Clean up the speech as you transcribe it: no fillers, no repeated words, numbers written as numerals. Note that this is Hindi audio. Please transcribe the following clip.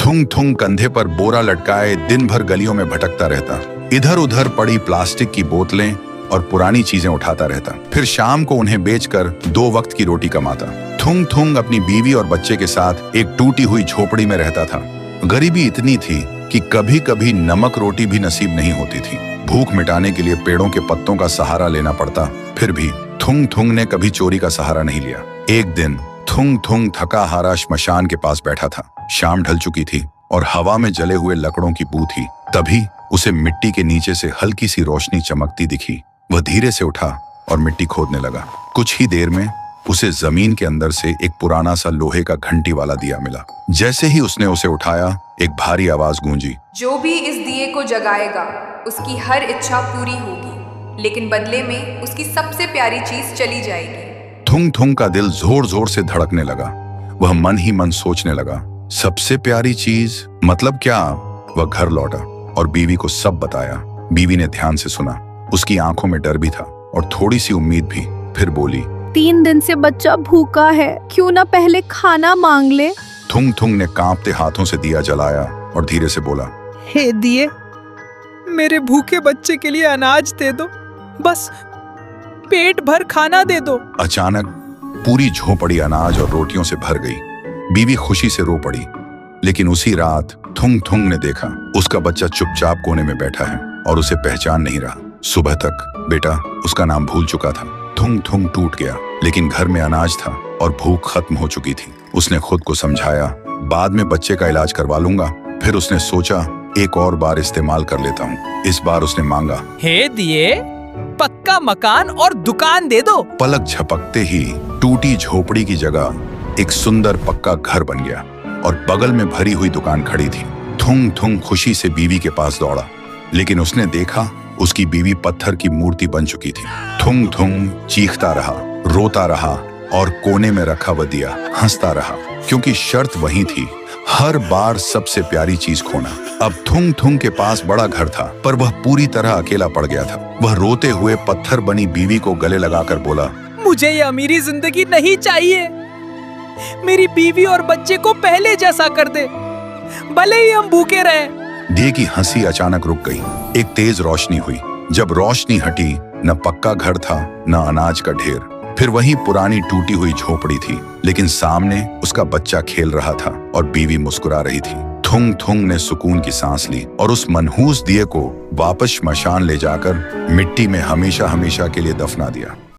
थुंग थुंग कंधे पर बोरा लटकाए दिन भर गलियों में भटकता रहता। इधर उधर पड़ी प्लास्टिक की बोतलें और पुरानी चीजें उठाता रहता। फिर शाम को उन्हें बेचकर 2 वक्त की रोटी कमाता। थुंग थुंग अपनी बीवी और बच्चे के साथ एक टूटी हुई झोपड़ी में रहता था। गरीबी इतनी थी कि कभी कभी नमक रोटी भी नसीब नहीं होती थी। भूख मिटाने के लिए पेड़ों के पत्तों का सहारा लेना पड़ता। फिर भी थुंग थुंग ने कभी चोरी का सहारा नहीं लिया। एक दिन थुंग थुंग थका हारा श्मशान के पास बैठा था। शाम ढल चुकी थी और हवा में जले हुए लकड़ों की बू थी। तभी उसे मिट्टी के नीचे से हल्की सी रोशनी चमकती दिखी। वह धीरे से उठा और मिट्टी खोदने लगा। कुछ ही देर में उसे जमीन के अंदर से एक पुराना सा लोहे का घंटी वाला दिया मिला। जैसे ही उसने उसे उठाया, एक भारी आवाज गूंजी, जो भी इस दिए को जगाएगा उसकी हर इच्छा पूरी होगी, लेकिन बदले में उसकी सबसे प्यारी चीज चली जाएगी। थुंग थुंग का दिल जोर जोर से धड़कने लगा। वह मन ही मन सोचने लगा, सबसे प्यारी चीज मतलब क्या? वह घर लौटा और बीवी को सब बताया। बीवी ने ध्यान से सुना। उसकी आंखों में डर भी था और थोड़ी सी उम्मीद भी। फिर बोली, 3 दिन से बच्चा भूखा है, क्यों ना पहले खाना मांग ले। थुंग थुंग ने कांपते हाथों से दिया जलाया और धीरे से बोला, हे दिए, मेरे भूखे बच्चे के लिए अनाज दे दो, बस पेट भर खाना दे दो। अचानक पूरी झोपड़ी अनाज और रोटियों से भर गई। बीवी खुशी से रो पड़ी। लेकिन उसी रात थुंग थुंग ने देखा उसका बच्चा चुपचाप कोने में बैठा है और उसे पहचान नहीं रहा। सुबह तक बेटा उसका नाम भूल चुका था। थुंग थुंग टूट गया, लेकिन घर में अनाज था और भूख खत्म हो चुकी थी। उसने खुद को समझाया, बाद में बच्चे का इलाज करवा लूंगा। फिर उसने सोचा, एक और बार इस्तेमाल कर लेता हूँ। इस बार उसने मांगा, हे दिए, पक्का मकान और दुकान दे दो। पलक झपकते ही टूटी झोपड़ी की जगह एक सुंदर पक्का घर बन गया और बगल में भरी हुई दुकान खड़ी थी। थुंग थुंग खुशी से बीवी के पास दौड़ा, लेकिन उसने देखा उसकी बीवी पत्थर की मूर्ति बन चुकी थी। थुंग थुंग चीखता रहा, रोता रहा और कोने में रखा वह दिया हंसता रहा, क्योंकि शर्त वही थी, हर बार सबसे प्यारी चीज खोना। अब थुंग थुंग के पास बड़ा घर था, पर वह पूरी तरह अकेला पड़ गया था। वह रोते हुए पत्थर बनी बीवी को गले लगाकर बोला, मुझे ये अमीरी जिंदगी नहीं चाहिए। मेरी बीवी और बच्चे को पहले जैसा कर दे, भले ही हम भूखे रहे। दिए की हंसी अचानक रुक गई। एक तेज रोशनी हुई। जब रोशनी हटी, न पक्का घर था न अनाज का ढेर। फिर वही पुरानी टूटी हुई झोपड़ी थी, लेकिन सामने उसका बच्चा खेल रहा था और बीवी मुस्कुरा रही थी। थुंग थुंग ने सुकून की सांस ली और उस मनहूस दिए को वापस श्मशान ले जाकर मिट्टी में हमेशा हमेशा के लिए दफना दिया।